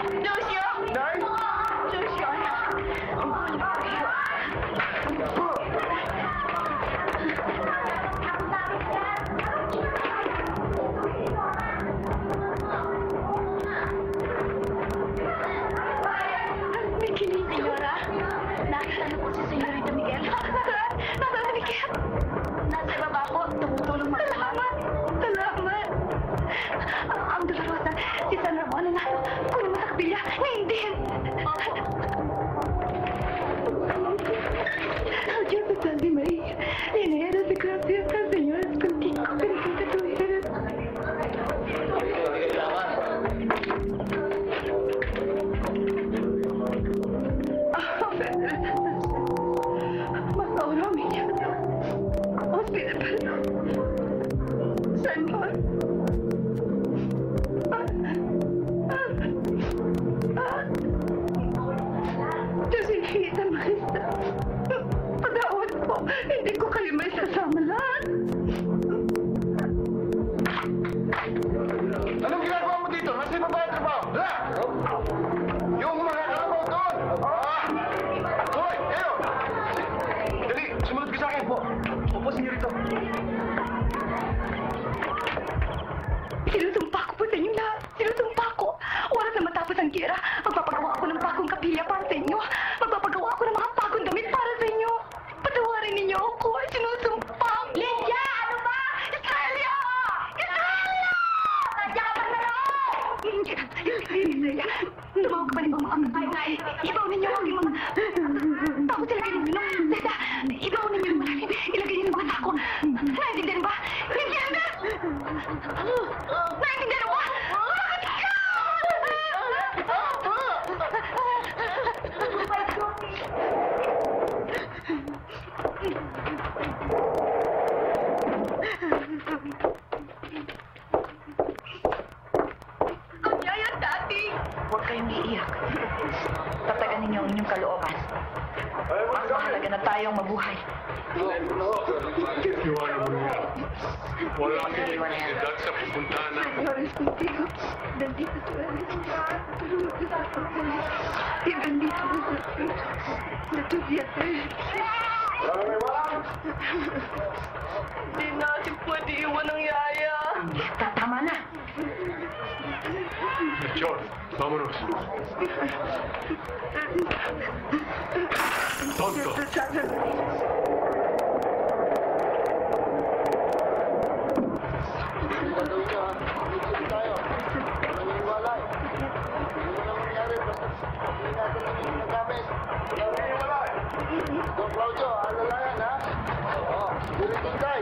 Lucio! Nay? Lucio, anak. May kinig, Senyora. Nakita na po si Senyorita Miguel. Nasaan si Miguel? Nasa baba ko. Tumutulong magkalaman. Salamat. Ang Dolorosa, si San Ramon na kulong sa kapilya. Ngayon din. Dios te salve María, llena eres de gracia, el Señor es contigo, bendita tú eres. Mas ahora mi Dios, os pide perdón. Señor. Diyos infinita majestad. Patawad po, hindi ko kayo may sasamalan. Anong ginagawa mo dito? Nasa iba ba yung trabaho? Ha? Yung mga trabaho doon! Hoy! Eyo! Dali! Sumunod ka sa akin po! Opo, senyorito. Sinusumpa ko po sa inyo lahat. Sinusumpa ko. Oras na matapos ang gera, magpapagawa ako ng bagong kapilya para sa inyo. Magpapagawa ako ng mga bagong damit para sa inyo. Patawarin ninyo ako. Sinusumpa. Lydia! Ano ba? Israelio! Israelio! Nandiyan ka pa na Lydia, tumawag ka pa rin ba mga kapay? Ibaw ninyo ang mga... Tapos ilagay ninyo ng... Lydia, ibaw ninyo ng malalim. Ilagay ninyo ng mga sako. Naintindihan ba? Lydia! Naintindihan mo? Ang yaya, Daddy! Huwag kayong iiyak. Tatagan ninyo ang inyong kalooban. Mas mahalaga na tayong mabuhay. Iwan mo niya. Wala kang necesidad sa pupuntahan na. Señores, contigo. Bendito tú eres. Y bendito es el fruto de tu vientre. Hindi natin pwede iwan ang yaya. Tama na. John, vámonos. Tonto. Don Claudio, alalayan ha? Oo, diritintay.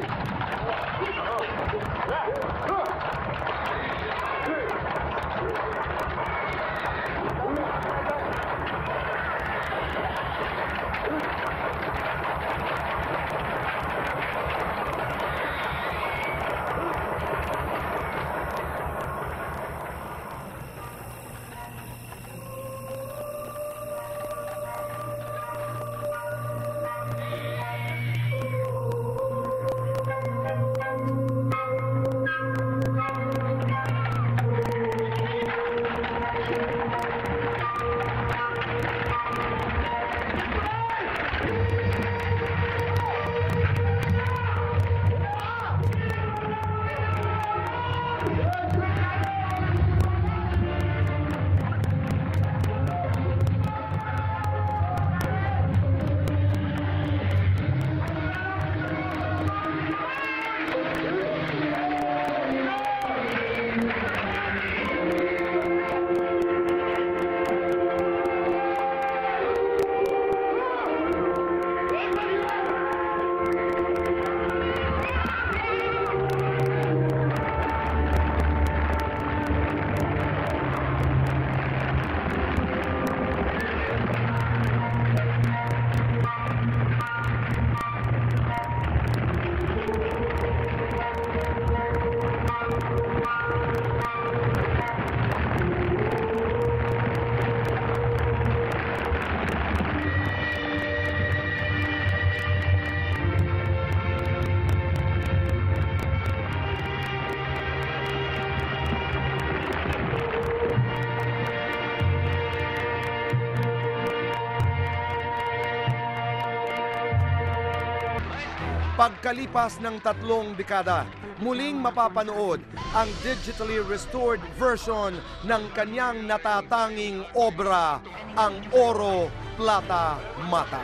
Pagkalipas ng 3 dekada, muling mapapanood ang digitally restored version ng kanyang natatanging obra, ang Oro Plata Mata.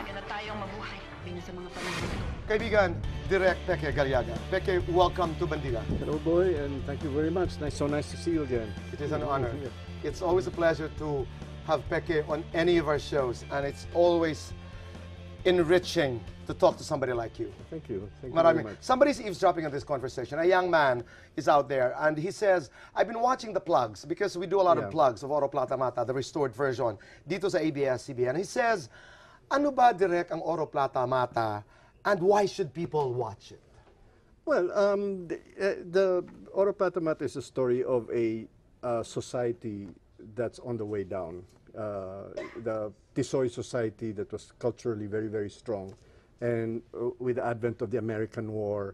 Kaibigan, Direk Peke Galiaga. Peke, welcome to Bandila. Hello, boy, and thank you very much. So nice to see you again. It is an honor. It's always a pleasure to have Peke on any of our shows, and it's always enriching to talk to somebody like you. Thank you. Thank you Marami. very much. Somebody's eavesdropping on this conversation. A young man is out there, and he says, I've been watching the plugs, because we do a lot of plugs of Oro Plata Mata, the restored version, dito sa ABS-CBN. He says, ano ba, Direk, ang Oro Plata Mata, and why should people watch it? Well, the Oro Plata Mata is a story of a society that's on the way down. The Tisoy society that was culturally very, very strong. And with the advent of the American War,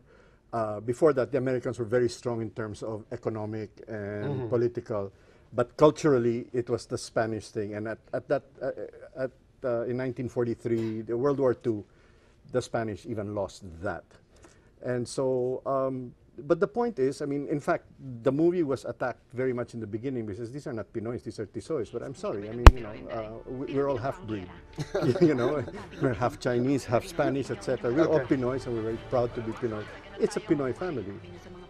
before that, the Americans were very strong in terms of economic and political. But culturally, it was the Spanish thing. And in 1943, the World War II, the Spanish even lost that. And so, but the point is, I mean, in fact, the movie was attacked very much in the beginning because these are not Pinoys, these are Tisoys. But I'm sorry, I mean, you know, we're all half-breed. You know, we're half Chinese, half Spanish, etc. We're all Pinoys, and we're very proud to be Pinoy. It's a Pinoy family,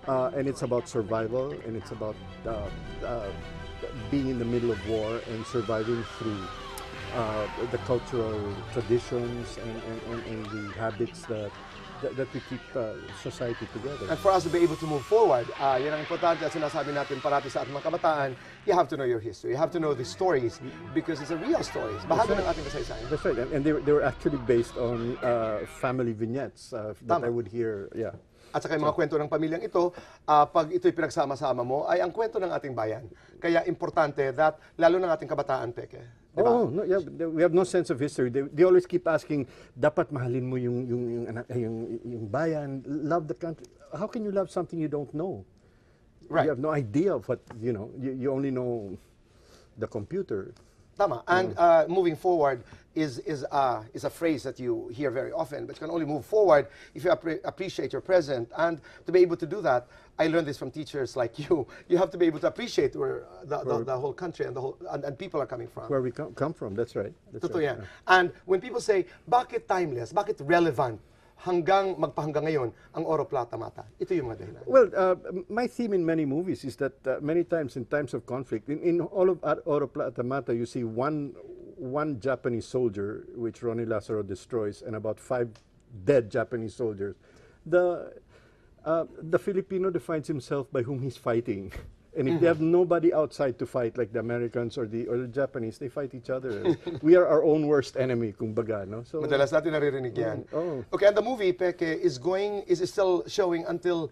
and it's about survival, and it's about being in the middle of war and surviving through the cultural traditions and the habits that we keep society together. And for us to be able to move forward, yan ang importante at sinasabi natin parati sa ating mga kabataan, you have to know your history, you have to know the stories, because it's a real stories. Bahagi ng ating kasaysayan. That's right, and they were actually based on family vignettes that I would hear, yeah. At saka yung mga kwento ng pamilyang ito, pag ito'y pinagsama-sama mo, ay ang kwento ng ating bayan. Kaya importante that, lalo ng ating kabataan, Peke. Diba? Oh, no, yeah, we have no sense of history. They always keep asking, dapat mahalin mo yung bayan, love the country. How can you love something you don't know? Right. You have no idea of what, you know, you only know the computer. Tama. And moving forward is a phrase that you hear very often, but you can only move forward if you appreciate your present. And to be able to do that, I learned this from teachers like you. You have to be able to appreciate where the whole country and the whole and people are coming from. Where we come from, that's right. That's Totoo right. yan. And when people say, bakit timeless, bakit relevant, magpahanggang ngayon, ang Oro Plata Mata, ito yung mga dahilan. Well, my theme in many movies is that many times in times of conflict, in all of Oro Plata Mata, you see one Japanese soldier, which Ronnie Lazaro destroys, and about 5 dead Japanese soldiers. The Filipino defines himself by whom he's fighting. And if they have nobody outside to fight, like the Americans or the Japanese, they fight each other. We are our own worst enemy, kumbaga, no? So, Madalas natin naririnig yan. Oh. Okay, and the movie, Peke, is still showing until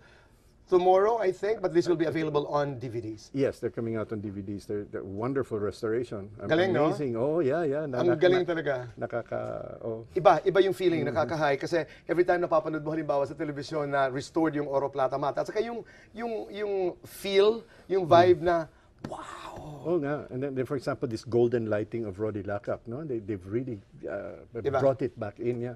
tomorrow, I think, but this will be available on DVDs. yes, they're coming out on DVDs. They're wonderful restoration. Galing, no? Amazing. Oh, yeah. Ang galing talaga. Iba yung feeling, nakaka-high. Kasi every time napapanood mo halimbawa sa telebisyon na restored yung Oro Plata Mata, at saka yung feel, yung vibe na, wow! Oh, nga. And then, for example, this golden lighting of Rodi Lakap, no? They've really brought it back in, yeah.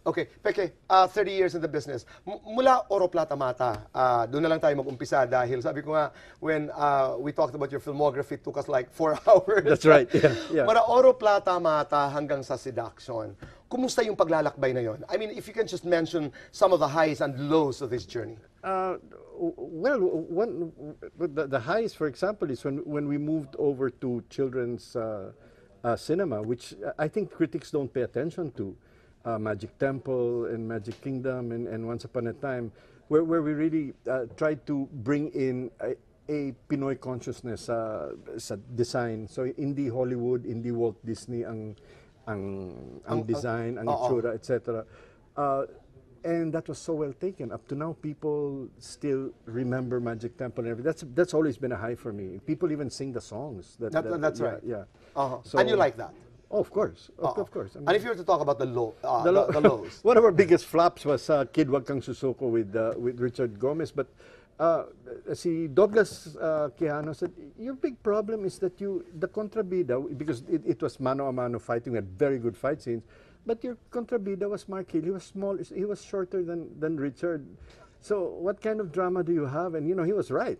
Okay, Peke, 30 years in the business. Mula Oro Plata Mata, doon na lang tayo mag-umpisa dahil sabi ko nga, when we talked about your filmography, it took us like 4 hours. That's right, yeah. Mula Oro Plata Mata hanggang sa Seduction, kumusta yung paglalakbay na yon? I mean, if you can just mention some of the highs and lows of this journey. Well, the highs, for example, is when we moved over to children's cinema, which I think critics don't pay attention to. Magic Temple and Magic Kingdom and Once Upon a Time, where we really tried to bring in a Pinoy consciousness sa design. So indie Hollywood, indie Walt Disney ang design, ang itsura, etc. And that was so well taken. Up to now, people still remember Magic Temple and everything. That's always been a high for me. People even sing the songs. That's right. Yeah. So, and you like that? Oh, of course. Of course. I mean, and if you were to talk about the lows. One of our biggest flops was Kid Wag Kang Susuko with Richard Gomez. But si Douglas Quijano said, your big problem is that the Contrabida, because it was mano a mano fighting, we had very good fight scenes, but your contrabida was Mark Hill. He was small. He was shorter than Richard. So what kind of drama do you have? And you know, he was right.